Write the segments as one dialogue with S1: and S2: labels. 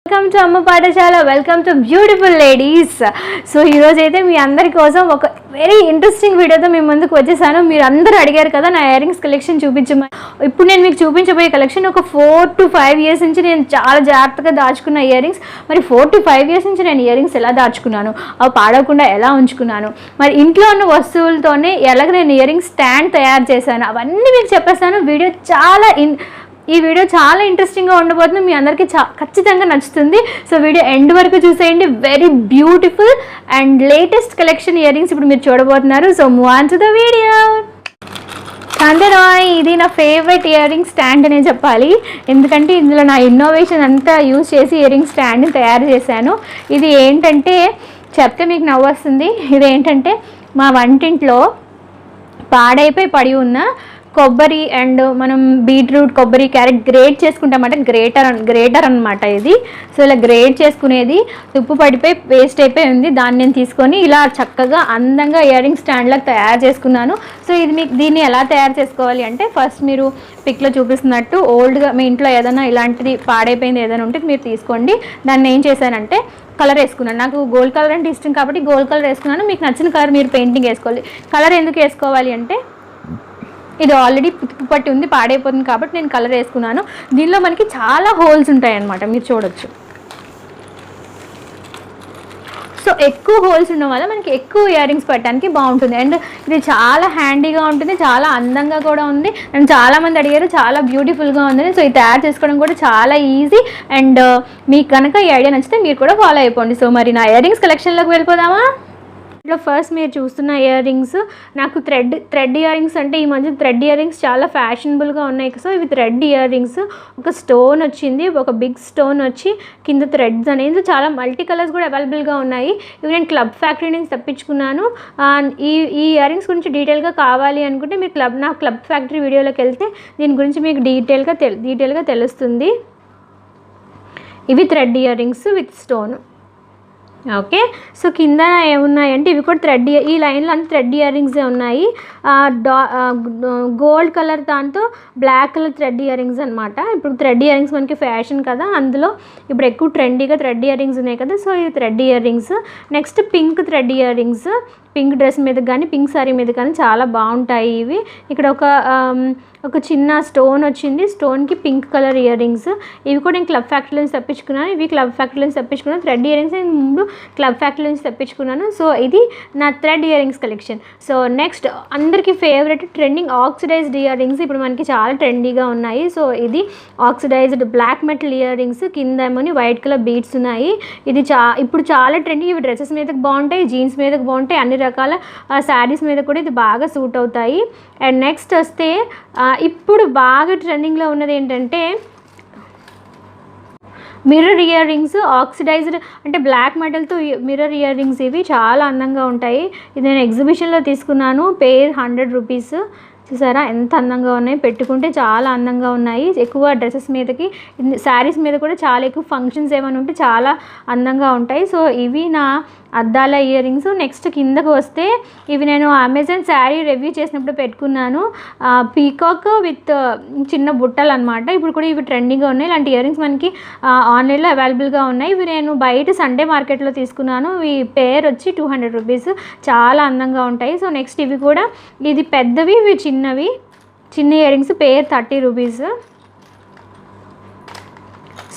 S1: Welcome to Amma పాఠశాల. Welcome to beautiful ladies. So ఈరోజు అయితే మీ అందరి కోసం ఒక వెరీ ఇంట్రెస్టింగ్ వీడియోతో మీ ముందుకు వచ్చేసాను. మీరు అందరూ అడిగారు కదా నా ఇయర్ రింగ్స్ కలెక్షన్ చూపించమని. ఇప్పుడు నేను మీకు చూపించబోయే కలెక్షన్ ఒక 4 to 5 years నుంచి నేను చాలా జాగ్రత్తగా దాచుకున్న ఇయర్ రింగ్స్. మరి 4 to 5 years నుంచి నేను ఇయర్ రింగ్స్ ఎలా దాచుకున్నాను, అవి పాడకుండా ఎలా ఉంచుకున్నాను, మరి ఇంట్లో ఉన్న వస్తువులతోనే ఎలాగ నేను ఇయర్ రింగ్స్ స్టాండ్ తయారు చేశాను, అవన్నీ మీకు చెప్పేస్తాను. ఈ వీడియో చాలా ఇంట్రెస్టింగ్గా ఉండబోతుంది. మీ అందరికీ ఖచ్చితంగా నచ్చుతుంది. సో వీడియో ఎండ్ వరకు చూసేయండి. Very beautiful and latest collection earrings ఇప్పుడు మీరు చూడబోతున్నారు. So move on to the video. రాయ్, ఇది నా ఫేవరెట్ ఇయర్ రింగ్ స్టాండ్ అనే చెప్పాలి. ఎందుకంటే ఇందులో నా ఇన్నోవేషన్ అంతా యూజ్ చేసి ఇయర్ రింగ్ స్టాండ్ని తయారు చేశాను. ఇది ఏంటంటే చెప్తే మీకు నవ్వు వస్తుంది. ఇదేంటంటే మా వంటింట్లో పాడైపోయి పడి ఉన్న కొబ్బరి అండ్ మనం బీట్రూట్, కొబ్బరి, క్యారెట్ గ్రేట్ చేసుకుంటామంటే గ్రేటర్ అనమాట ఇది. సో ఇలా గ్రేట్ చేసుకునేది తుప్పు పడిపోయి వేస్ట్ అయిపోయి ఉంది. దాన్ని నేను తీసుకొని ఇలా చక్కగా అందంగా ఇయర్ రింగ్ స్టాండ్లకు తయారు చేసుకున్నాను. సో ఇది మీకు దీన్ని ఎలా తయారు చేసుకోవాలి అంటే, ఫస్ట్ మీరు పిక్లో చూపిస్తున్నట్టు ఓల్డ్గా మీ ఇంట్లో ఏదైనా ఇలాంటిది పాడైపోయింది ఏదైనా ఉంటే మీరు తీసుకోండి. దాన్ని ఏం చేశానంటే కలర్ వేసుకున్నాను. నాకు గోల్డ్ కలర్ అంటే ఇష్టం కాబట్టి గోల్డ్ కలర్ వేసుకున్నాను. మీకు నచ్చిన కలర్ మీరు పెయింటింగ్ వేసుకోవాలి. కలర్ ఎందుకు వేసుకోవాలి అంటే, ఇది ఆల్రెడీ పుప్పు పట్టి ఉంది, పాడైపోతుంది కాబట్టి నేను కలర్ వేసుకున్నాను. దీనిలో మనకి చాలా హోల్స్ ఉంటాయన్నమాట, మీరు చూడొచ్చు. సో ఎక్కువ హోల్స్ ఉండడం వల్ల మనకి ఎక్కువ ఇయర్ రింగ్స్ పెట్టడానికి బాగుంటుంది. అండ్ ఇది చాలా హ్యాండీగా ఉంటుంది, చాలా అందంగా కూడా ఉంది. అండ్ చాలామంది అడిగారు చాలా బ్యూటిఫుల్గా ఉంది. సో ఇది తయారు చేసుకోవడం కూడా చాలా ఈజీ. అండ్ మీకు కనుక ఈ ఐడియా నచ్చితే మీరు కూడా ఫాలో అయిపోండి. సో మరి నా ఇయర్ రింగ్స్ కలెక్షన్లోకి వెళ్ళిపోదామా? ఇట్లా ఫస్ట్ మీరు చూస్తున్న ఇయర్ రింగ్స్ నాకు థ్రెడ్ ఇయర్ రింగ్స్ అంటే ఈ మధ్య థ్రెడ్ ఇయర్ రింగ్స్ చాలా ఫ్యాషనబుల్గా ఉన్నాయి. సో ఇవి థ్రెడ్ ఇయర్ రింగ్స్. ఒక స్టోన్ వచ్చింది, ఒక బిగ్ స్టోన్ వచ్చి కింద థ్రెడ్స్ అనేది చాలా మల్టీ కలర్స్ కూడా అవైలబుల్గా ఉన్నాయి. ఇవి నేను క్లబ్ ఫ్యాక్టరీ నుంచి తెప్పించుకున్నాను. ఈ ఇయర్ రింగ్స్ గురించి డీటెయిల్గా కావాలి అనుకుంటే మీరు నా క్లబ్ ఫ్యాక్టరీ వీడియోలోకి వెళ్తే దీని గురించి మీకు డీటెయిల్గా తెలుస్తుంది. ఇవి thread ear rings with stone. Okay, so కింద ఏమున్నాయంటే ఇవి కూడా ఈ లైన్లో అంతా థ్రెడ్ ఇయర్ రింగ్సే ఉన్నాయి. గోల్డ్ కలర్ దాంతో black colour thread earrings అనమాట. ఇప్పుడు థ్రెడ్ ఇయర్ రింగ్స్ మనకి ఫ్యాషన్ కదా, అందులో ఇప్పుడు ఎక్కువ ట్రెండీగా థ్రెడ్ ఇయర్ రింగ్స్ ఉన్నాయి కదా. సో ఇవి thread ear rings. Next pink thread ear rings. Pink dress మీద కానీ పింక్ సారీ మీద కానీ చాలా బాగుంటాయి ఇవి. ఇక్కడ ఒక చిన్న స్టోన్ వచ్చింది, స్టోన్కి పింక్ కలర్ ఇయర్ రింగ్స్. ఇవి కూడా నేను క్లబ్ ఫ్యాక్టరీ నుంచి తెప్పించుకున్నాను. ఇవి క్లబ్ ఫ్యాక్టరీ నుంచి తెప్పించుకున్నాను. థ్రెడ్ ఇయర్ రింగ్స్ నేను ముందు క్లబ్ ఫ్యాక్టరీ నుంచి తెప్పించుకున్నాను. సో ఇది నా thread earrings collection. So next అందరికీ favourite trending oxidised earrings ఇప్పుడు మనకి చాలా ట్రెండీగా ఉన్నాయి. సో ఇది oxidised black metal earrings. కింద ఏమోని వైట్ కలర్ బీడ్స్ ఉన్నాయి. ఇది ఇప్పుడు చాలా ట్రెండింగ్. ఇవి డ్రెస్సెస్ మీదకి బాగుంటాయి, జీన్స్ మీదకి బాగుంటాయి, అన్ని రకాల శారీస్ మీద కూడా ఇది బాగా సూట్ అవుతాయి. అండ్ నెక్స్ట్ వస్తే ఇప్పుడు బాగా ట్రెండింగ్లో ఉన్నది ఏంటంటే మిర్రర్ ఇయర్ రింగ్స్. ఆక్సిడైజ్డ్ అంటే బ్లాక్ మెటల్తో మిర్రర్ ఇయర్ రింగ్స్. ఇవి చాలా అందంగా ఉంటాయి. ఇది నేను ఎగ్జిబిషన్లో తీసుకున్నాను. పేర్ 100 రూపీస్. చూసారా ఎంత అందంగా ఉన్నాయి, పెట్టుకుంటే చాలా అందంగా ఉన్నాయి. ఎక్కువ డ్రెస్సెస్ మీదకి, శారీస్ మీద కూడా చాలా ఎక్కువ ఫంక్షన్స్ ఏమైనా ఉంటే చాలా అందంగా ఉంటాయి. సో ఇవి నా అద్దాల ఇయర్ రింగ్స్. నెక్స్ట్ కిందకు వస్తే ఇవి నేను అమెజాన్ శారీ రివ్యూ చేసినప్పుడు పెట్టుకున్నాను. పీకాక్ విత్ చిన్న బుట్టలు అనమాట. ఇప్పుడు కూడా ఇవి ట్రెండింగ్గా ఉన్నాయి. ఇలాంటి ఇయర్ రింగ్స్ మనకి ఆన్లైన్లో అవైలబుల్గా ఉన్నాయి. ఇవి నేను బయట సండే మార్కెట్లో తీసుకున్నాను. ఇవి పేర్ వచ్చి 200 రూపీస్. చాలా అందంగా ఉంటాయి. సో నెక్స్ట్ ఇవి కూడా, ఇది పెద్దవి, ఇవి చిన్న earrings. Pair 30 rupees.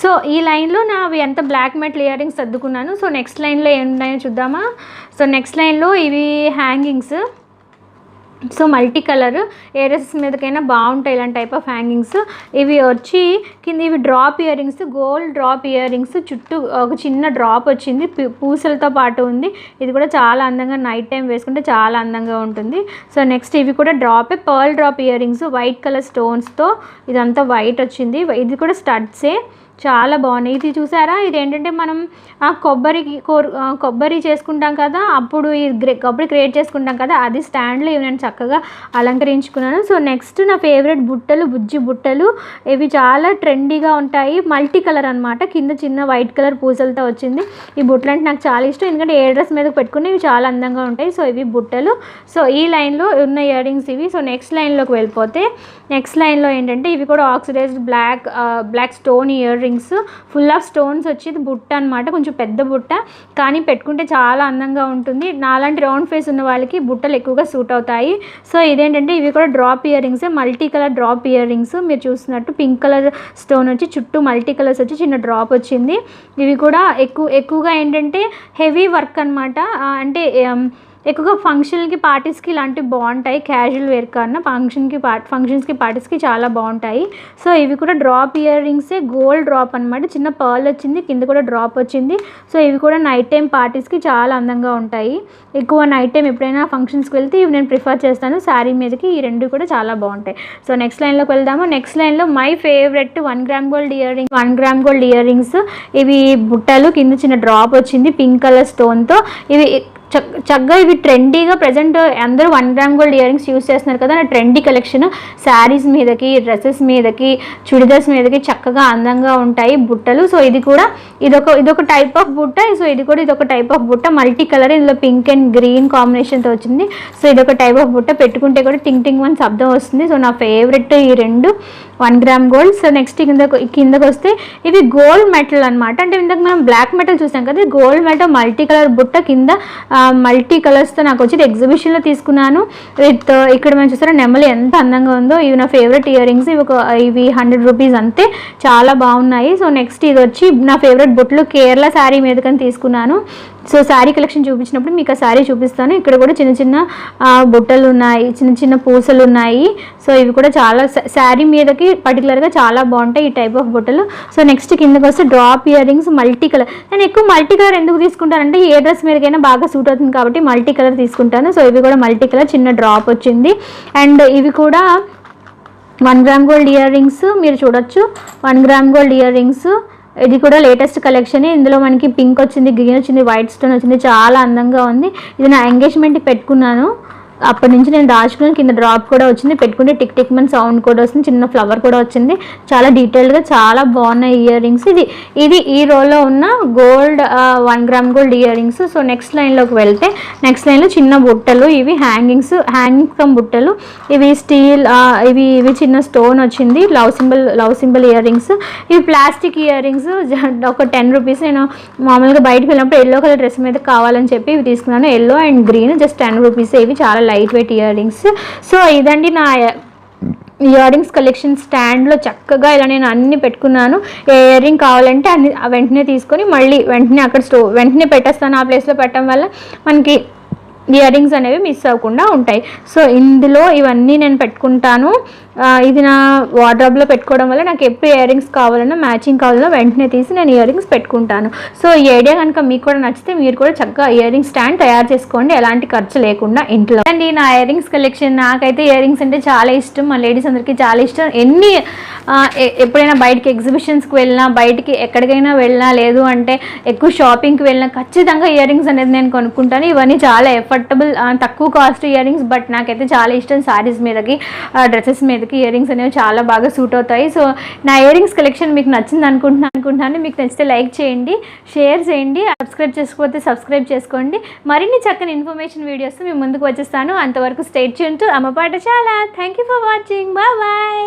S1: So ఈ లైన్లో నావి ఎంత బ్లాక్ మెటల్ ఇయర్ రింగ్స్ సర్దుకున్నాను. సో నెక్స్ట్ లైన్లో ఏమున్నాయో చూద్దామా. సో నెక్స్ట్ లైన్లో ఇవి హ్యాంగింగ్స్. సో మల్టీ కలర్ ఏ డ్రెస్సెస్ మీదకైనా బాగుంటాయి ఇలాంటి టైప్ ఆఫ్ హ్యాంగింగ్స్. ఇవి వచ్చి కింద ఇవి drop earrings, gold drop earrings. చుట్టూ ఒక చిన్న డ్రాప్ వచ్చింది, పూసలతో పాటు ఉంది. ఇది కూడా చాలా అందంగా నైట్ టైం వేసుకుంటే చాలా అందంగా ఉంటుంది. సో నెక్స్ట్ ఇవి కూడా pearl drop earrings, white colour స్టోన్స్తో. ఇదంతా వైట్ వచ్చింది. ఇది కూడా స్టడ్సే, చాలా బాగున్నాయి. ఇది చూసారా, ఇది ఏంటంటే మనం కొబ్బరి చేసుకుంటాం కదా, అప్పుడు ఈ కొబ్బరి క్రియేట్ చేసుకుంటాం కదా, అది స్టాండ్లో ఇవి నేను చక్కగా అలంకరించుకున్నాను. సో నెక్స్ట్ నా ఫేవరెట్ బుట్టలు, బుజ్జి బుట్టలు. ఇవి చాలా ట్రెండీగా ఉంటాయి. మల్టీ కలర్ అనమాట. కింద చిన్న వైట్ కలర్ పూసలతో వచ్చింది. ఈ బుట్టలు అంటే నాకు చాలా ఇష్టం, ఎందుకంటే ఏ డ్రెస్ మీద పెట్టుకుని ఇవి చాలా అందంగా ఉంటాయి. సో ఇవి బుట్టలు. సో ఈ లైన్లో ఉన్న ఇయర్ రింగ్స్ ఇవి. సో నెక్స్ట్ లైన్లోకి వెళ్ళిపోతే, నెక్స్ట్ లైన్లో ఏంటంటే ఇవి కూడా oxidised black stone earrings. Rings, full of stones వచ్చేది బుట్ట అనమాట, కొంచెం పెద్ద బుట్ట, కానీ పెట్టుకుంటే చాలా అందంగా ఉంటుంది. నాలాంటి రౌండ్ ఫేస్ ఉన్న వాళ్ళకి బుట్టలు ఎక్కువగా సూట్ అవుతాయి. సో ఇదేంటంటే ఇవి కూడా drop ear rings, multi colour drop ear rings. మీరు చూస్తున్నట్టు పింక్ కలర్ స్టోన్ వచ్చి చుట్టూ మల్టీ కలర్స్ వచ్చి చిన్న డ్రాప్ వచ్చింది. ఇవి కూడా ఎక్కువగా ఏంటంటే హెవీ వర్క్ అనమాట. అంటే ఎక్కువగా ఫంక్షన్కి పార్టీస్కి ఇలాంటివి బాగుంటాయి, క్యాజువల్ వేర్ కన్నా ఫంక్షన్స్కి పార్టీస్కి చాలా బాగుంటాయి. సో ఇవి కూడా డ్రాప్ ఇయర్ రింగ్సే, గోల్డ్ డ్రాప్ అనమాట, చిన్న పర్ల్ వచ్చింది, కింద కూడా డ్రాప్ వచ్చింది. సో ఇవి కూడా నైట్ టైం పార్టీస్కి చాలా అందంగా ఉంటాయి. ఎక్కువ నైట్ టైం ఎప్పుడైనా ఫంక్షన్స్కి వెళ్తే ఇవి నేను ప్రిఫర్ చేస్తాను. శారీ మీదకి ఈ రెండు కూడా చాలా బాగుంటాయి. సో నెక్స్ట్ లైన్లోకి వెళ్దాము. నెక్స్ట్ లైన్లో my favourite 1 gram gold ear rings. 1 gram gold ear rings, ఇవి బుట్టలు, కింద చిన్న డ్రాప్ వచ్చింది పింక్ కలర్ స్టోన్తో. ఇవి చక్కగా ఇవి ట్రెండీగా ప్రజెంట్ అందరూ 1 gram gold ear rings use చేస్తున్నారు కదా, నా ట్రెండీ కలెక్షన్. శారీస్ మీదకి, డ్రెస్సెస్ మీదకి, చుడిదార్స్ మీదకి చక్కగా అందంగా ఉంటాయి బుట్టలు. సో ఇది కూడా ఇదొక టైప్ ఆఫ్ బుట్ట. సో ఇదొక టైప్ ఆఫ్ బుట్ట, మల్టీ కలర్, ఇందులో పింక్ అండ్ గ్రీన్ కాంబినేషన్తో వచ్చింది. సో ఇదొక టైప్ ఆఫ్ బుట్ట, పెట్టుకుంటే కూడా టింగ్ టింగ్ అని శబ్దం వస్తుంది. సో నా ఫేవరెట్ ఈ రెండు 1 గ్రామ్ గోల్డ్. సో నెక్స్ట్ కిందకు వస్తే ఇవి గోల్డ్ మెటల్ అనమాట. అంటే ఇందాక మనం బ్లాక్ మెటల్ చూసాం కదా, గోల్డ్ మెటల్ మల్టీ కలర్ బుట్ట, కింద మల్టీ కలర్స్తో నాకు వచ్చి ఎగ్జిబిషన్లో తీసుకున్నాను. ఇక్కడ మనం చూసారా నెమలి ఎంత అందంగా ఉందో. ఇవి నా ఫేవరెట్ ఇయర్ రింగ్స్. ఇవి 100 రూపీస్ అంతే, చాలా బాగున్నాయి. సో నెక్స్ట్ ఇది వచ్చి నా ఫేవరెట్ బుట్టలు, కేరళ శారీ మీదకని తీసుకున్నాను. సో శారీ కలెక్షన్ చూపించినప్పుడు మీకు ఆ శారీ చూపిస్తాను. ఇక్కడ కూడా చిన్న చిన్న బుట్టలు ఉన్నాయి, చిన్న చిన్న పూసలు ఉన్నాయి. సో ఇవి కూడా చాలా శారీ మీదకి పర్టికులర్గా చాలా బాగుంటాయి ఈ టైప్ ఆఫ్ బుట్టలు. సో నెక్స్ట్ కిందకి వస్తే drop ear rings multi colour. నేను ఎక్కువ మల్టీ కలర్ ఎందుకు తీసుకుంటానంటే ఏ డ్రెస్ మీదకైనా బాగా సూట్ అవుతుంది కాబట్టి మల్టీ కలర్ తీసుకుంటాను. సో ఇవి కూడా మల్టీ కలర్, చిన్న డ్రాప్ వచ్చింది. అండ్ ఇవి కూడా 1 గ్రామ్ గోల్డ్ ఇయర్ రింగ్స్. మీరు చూడొచ్చు 1 గ్రామ్ గోల్డ్ ఇయర్ రింగ్స్. ఇది కూడా లేటెస్ట్ కలెక్షన్. ఇందులో మనకి పింక్ వచ్చింది, గ్రీన్ వచ్చింది, వైట్ స్టోన్ వచ్చింది, చాలా అందంగా ఉంది. ఇది నా ఎంగేజ్మెంట్కి పెట్టుకున్నాను, అప్పటి నుంచి నేను దాచుకుని, కింద డ్రాప్ కూడా వచ్చింది, పెట్టుకుంటే టిక్ టిక్ మని సౌండ్ కూడా వస్తుంది, చిన్న ఫ్లవర్ కూడా వచ్చింది. చాలా డీటెయిల్గా చాలా బాగున్నాయి ఇయర్ రింగ్స్. ఇది ఈ రోలో ఉన్న gold 1 gram gold ear rings. So next లైన్లోకి వెళ్తే నెక్స్ట్ లైన్లో చిన్న బుట్టలు, ఇవి హ్యాంగింగ్ కమ్ బుట్టలు. ఇవి స్టీల్, ఇవి చిన్న స్టోన్ వచ్చింది, లవ్ సింబల్ ఇయర్ రింగ్స్. ఇవి ప్లాస్టిక్ ఇయర్ రింగ్స్, ఒక 10 రూపీస్. నేను మామూలుగా బయటకు వెళ్ళినప్పుడు ఎల్లో కలర్ డ్రెస్ మీద కావాలని చెప్పి ఇవి తీసుకున్నాను, yellow and green, just 10 rupees. ఇవి చాలా light weight ear rings. So ఇదండి నా ఇయర్ రింగ్స్ కలెక్షన్. స్టాండ్లో చక్కగా ఇలా నేను అన్ని పెట్టుకున్నాను. ఏ ఇయర్ రింగ్ కావాలంటే అన్ని వెంటనే తీసుకొని మళ్ళీ వెంటనే వెంటనే పెట్టేస్తాను. ఆ ప్లేస్లో పెట్టడం వల్ల మనకి ఇయర్ రింగ్స్ అనేవి మిస్ అవ్వకుండా ఉంటాయి. సో ఇందులో ఇవన్నీ నేను పెట్టుకుంటాను. ఇది నా వార్డ్రోబ్లో పెట్టుకోవడం వల్ల నాకు ఎప్పుడు ఇయర్ రింగ్స్ కావాలన్నా, మ్యాచింగ్ కావాలన్నా వెంటనే తీసి నేను ఇయర్ రింగ్స్ పెట్టుకుంటాను. సో ఈ ఐడియా కనుక మీకు కూడా నచ్చితే మీరు కూడా చక్కగా ఇయర్ రింగ్ స్టాండ్ తయారు చేసుకోండి, ఎలాంటి ఖర్చు లేకుండా ఇంట్లో. అండి నా ఇయర్ రింగ్స్ కలెక్షన్. నాకైతే ఇయర్ రింగ్స్ అంటే చాలా ఇష్టం, మా లేడీస్ అందరికీ చాలా ఇష్టం. ఎప్పుడైనా బయటికి ఎగ్జిబిషన్స్కి వెళ్ళినా, బయటికి ఎక్కడికైనా వెళ్ళినా, లేదు అంటే ఎక్కువ షాపింగ్కి వెళ్ళినా ఖచ్చితంగా ఇయర్ రింగ్స్ అనేది నేను కొనుక్కుంటాను. ఇవన్నీ చాలా ఎఫర్టబుల్, తక్కువ కాస్ట్ ఇయర్ రింగ్స్. బట్ నాకైతే చాలా ఇష్టం. శారీస్ మీదకి, డ్రెస్సెస్ మీదకి ఇయర్ రింగ్స్ అనేవి చాలా బాగా సూట్ అవుతాయి. సో నా ఇయర్ రింగ్స్ కలెక్షన్ మీకు నచ్చింది అనుకుంటున్నాను. మీకు నచ్చితే లైక్ చేయండి, షేర్ చేయండి, సబ్స్క్రైబ్ చేసుకోకపోతే సబ్స్క్రైబ్ చేసుకోండి. మరిన్ని చక్కని ఇన్ఫర్మేషన్ వీడియోస్ మీ ముందుకు వచ్చేస్తాను. అంతవరకు stay tune to Amma Pathashala. Thank you for watching. Bye.